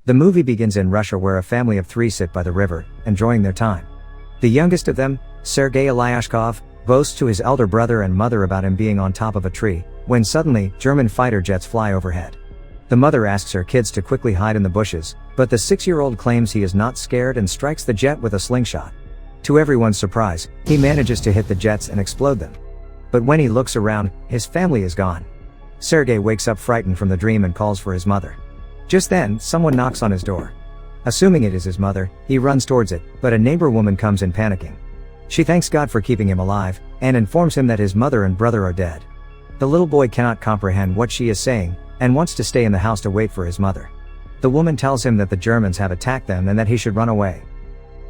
The movie begins in Russia where a family of 3 sit by the river, enjoying their time. The youngest of them, Sergei Ilyashkov, boasts to his elder brother and mother about him being on top of a tree, when suddenly, German fighter jets fly overhead. The mother asks her kids to quickly hide in the bushes, but the 6-year-old claims he is not scared and strikes the jet with a slingshot. To everyone's surprise, he manages to hit the jets and explode them. But when he looks around, his family is gone. Sergei wakes up frightened from the dream and calls for his mother. Just then, someone knocks on his door. Assuming it is his mother, he runs towards it, but a neighbor woman comes in panicking. She thanks God for keeping him alive, and informs him that his mother and brother are dead. The little boy cannot comprehend what she is saying, and wants to stay in the house to wait for his mother. The woman tells him that the Germans have attacked them and that he should run away.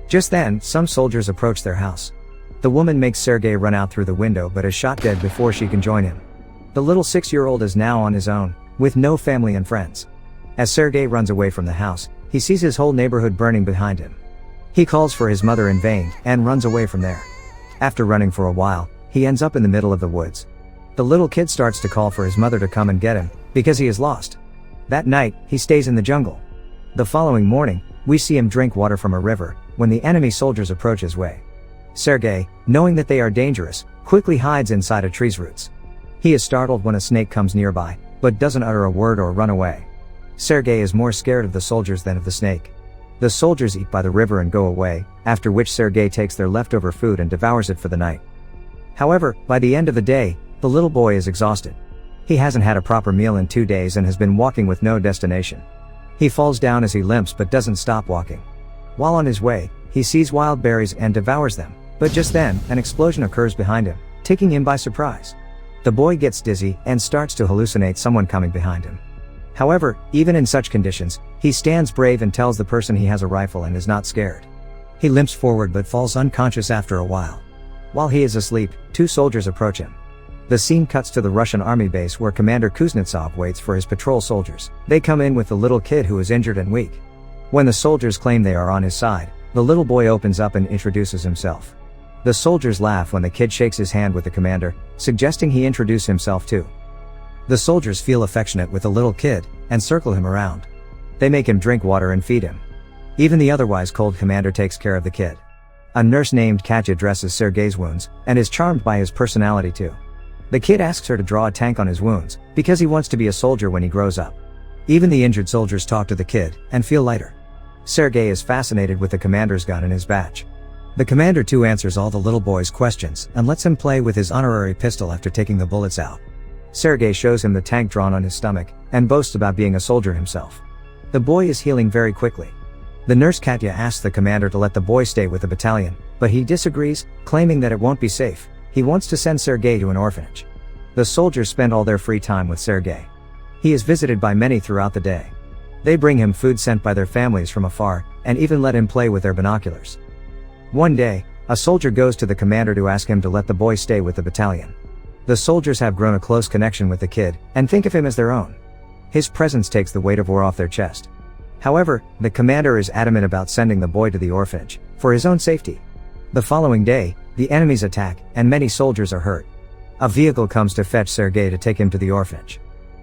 Just then, some soldiers approach their house. The woman makes Sergei run out through the window but is shot dead before she can join him. The little 6-year-old is now on his own, with no family and friends. As Sergei runs away from the house, he sees his whole neighborhood burning behind him. He calls for his mother in vain, and runs away from there. After running for a while, he ends up in the middle of the woods. The little kid starts to call for his mother to come and get him, because he is lost. That night, he stays in the jungle. The following morning, we see him drink water from a river, when the enemy soldiers approach his way. Sergei, knowing that they are dangerous, quickly hides inside a tree's roots. He is startled when a snake comes nearby, but doesn't utter a word or run away. Sergei is more scared of the soldiers than of the snake. The soldiers eat by the river and go away, after which Sergei takes their leftover food and devours it for the night. However, by the end of the day, the little boy is exhausted. He hasn't had a proper meal in 2 days and has been walking with no destination. He falls down as he limps but doesn't stop walking. While on his way, he sees wild berries and devours them, but just then, an explosion occurs behind him, taking him by surprise. The boy gets dizzy and starts to hallucinate someone coming behind him. However, even in such conditions, he stands brave and tells the person he has a rifle and is not scared. He limps forward but falls unconscious after a while. While he is asleep, 2 soldiers approach him. The scene cuts to the Russian army base where Commander Kuznetsov waits for his patrol soldiers. They come in with the little kid who is injured and weak. When the soldiers claim they are on his side, the little boy opens up and introduces himself. The soldiers laugh when the kid shakes his hand with the commander, suggesting he introduce himself too. The soldiers feel affectionate with the little kid, and circle him around. They make him drink water and feed him. Even the otherwise cold commander takes care of the kid. A nurse named Katya dresses Sergei's wounds, and is charmed by his personality too. The kid asks her to draw a tank on his wounds, because he wants to be a soldier when he grows up. Even the injured soldiers talk to the kid, and feel lighter. Sergei is fascinated with the commander's gun in his badge. The commander too answers all the little boy's questions, and lets him play with his honorary pistol after taking the bullets out. Sergei shows him the tank drawn on his stomach, and boasts about being a soldier himself. The boy is healing very quickly. The nurse Katya asks the commander to let the boy stay with the battalion, but he disagrees, claiming that it won't be safe. He wants to send Sergei to an orphanage. The soldiers spend all their free time with Sergei. He is visited by many throughout the day. They bring him food sent by their families from afar, and even let him play with their binoculars. One day, a soldier goes to the commander to ask him to let the boy stay with the battalion. The soldiers have grown a close connection with the kid, and think of him as their own. His presence takes the weight of war off their chest. However, the commander is adamant about sending the boy to the orphanage, for his own safety. The following day, the enemies attack, and many soldiers are hurt. A vehicle comes to fetch Sergei to take him to the orphanage.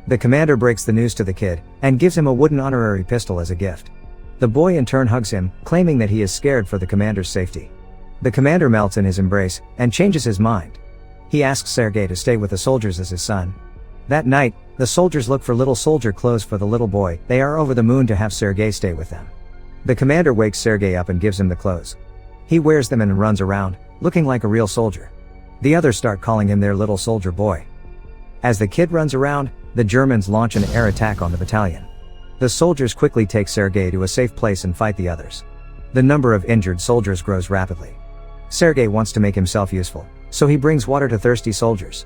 The commander breaks the news to the kid, and gives him a wooden honorary pistol as a gift. The boy in turn hugs him, claiming that he is scared for the commander's safety. The commander melts in his embrace, and changes his mind. He asks Sergei to stay with the soldiers as his son. That night, the soldiers look for little soldier clothes for the little boy. They are over the moon to have Sergei stay with them. The commander wakes Sergei up and gives him the clothes. He wears them and runs around, looking like a real soldier. The others start calling him their little soldier boy. As the kid runs around, the Germans launch an air attack on the battalion. The soldiers quickly take Sergei to a safe place and fight the others. The number of injured soldiers grows rapidly. Sergei wants to make himself useful, so he brings water to thirsty soldiers.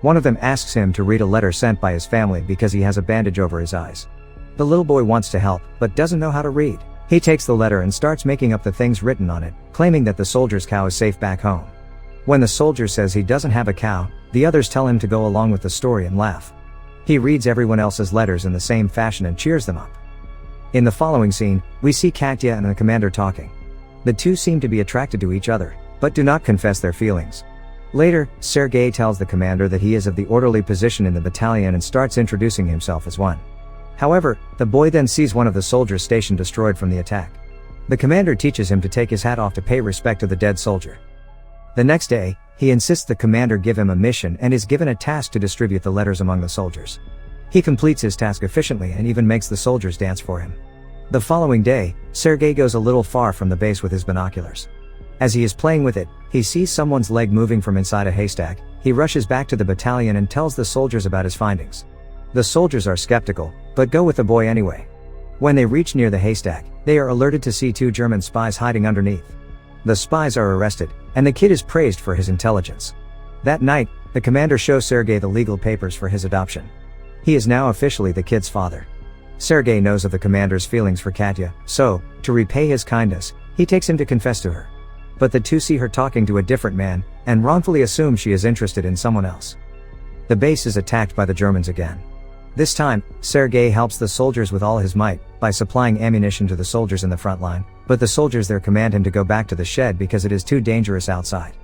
One of them asks him to read a letter sent by his family because he has a bandage over his eyes. The little boy wants to help, but doesn't know how to read. He takes the letter and starts making up the things written on it, claiming that the soldier's cow is safe back home. When the soldier says he doesn't have a cow, the others tell him to go along with the story and laugh. He reads everyone else's letters in the same fashion and cheers them up. In the following scene, we see Katya and the commander talking. The two seem to be attracted to each other, but do not confess their feelings. Later, Sergei tells the commander that he is of the orderly position in the battalion and starts introducing himself as one. However, the boy then sees one of the soldiers' station destroyed from the attack. The commander teaches him to take his hat off to pay respect to the dead soldier. The next day, he insists the commander give him a mission and is given a task to distribute the letters among the soldiers. He completes his task efficiently and even makes the soldiers dance for him. The following day, Sergei goes a little far from the base with his binoculars. As he is playing with it, he sees someone's leg moving from inside a haystack. He rushes back to the battalion and tells the soldiers about his findings. The soldiers are skeptical, but go with the boy anyway. When they reach near the haystack, they are alerted to see 2 German spies hiding underneath. The spies are arrested, and the kid is praised for his intelligence. That night, the commander shows Sergei the legal papers for his adoption. He is now officially the kid's father. Sergei knows of the commander's feelings for Katya, so, to repay his kindness, he takes him to confess to her. But the two see her talking to a different man, and wrongfully assume she is interested in someone else. The base is attacked by the Germans again. This time, Sergei helps the soldiers with all his might, by supplying ammunition to the soldiers in the front line, but the soldiers there command him to go back to the shed because it is too dangerous outside.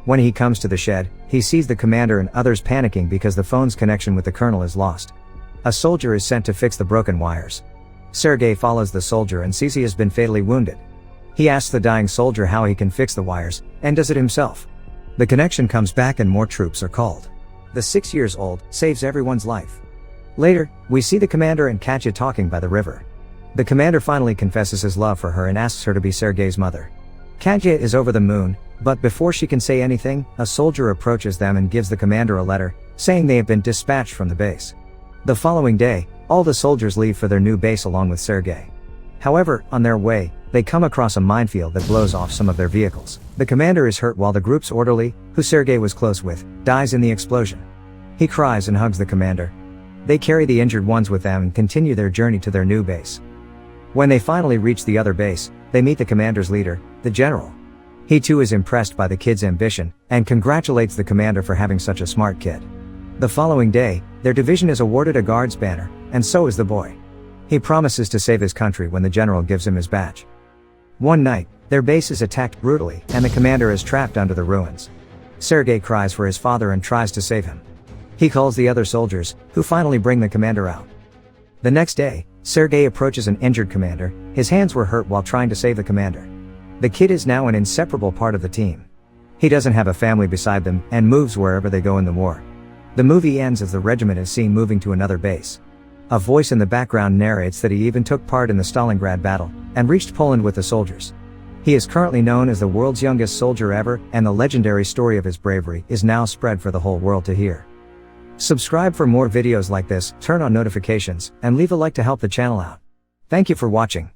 When he comes to the shed, he sees the commander and others panicking because the phone's connection with the colonel is lost. A soldier is sent to fix the broken wires. Sergei follows the soldier and sees he has been fatally wounded. He asks the dying soldier how he can fix the wires, and does it himself. The connection comes back and more troops are called. The 6-year-old saves everyone's life. Later, we see the commander and Katya talking by the river. The commander finally confesses his love for her and asks her to be Sergei's mother. Katya is over the moon, but before she can say anything, a soldier approaches them and gives the commander a letter, saying they have been dispatched from the base. The following day, all the soldiers leave for their new base along with Sergei. However, on their way, they come across a minefield that blows off some of their vehicles. The commander is hurt while the group's orderly, who Sergei was close with, dies in the explosion. He cries and hugs the commander. They carry the injured ones with them and continue their journey to their new base. When they finally reach the other base, they meet the commander's leader, the general. He too is impressed by the kid's ambition, and congratulates the commander for having such a smart kid. The following day, their division is awarded a guard's banner, and so is the boy. He promises to save his country when the general gives him his badge. One night, their base is attacked brutally, and the commander is trapped under the ruins. Sergei cries for his father and tries to save him. He calls the other soldiers, who finally bring the commander out. The next day, Sergei approaches an injured commander. His hands were hurt while trying to save the commander. The kid is now an inseparable part of the team. He doesn't have a family beside them, and moves wherever they go in the war. The movie ends as the regiment is seen moving to another base. A voice in the background narrates that he even took part in the Stalingrad battle, and reached Poland with the soldiers. He is currently known as the world's youngest soldier ever, and the legendary story of his bravery is now spread for the whole world to hear. Subscribe for more videos like this, turn on notifications, and leave a like to help the channel out. Thank you for watching.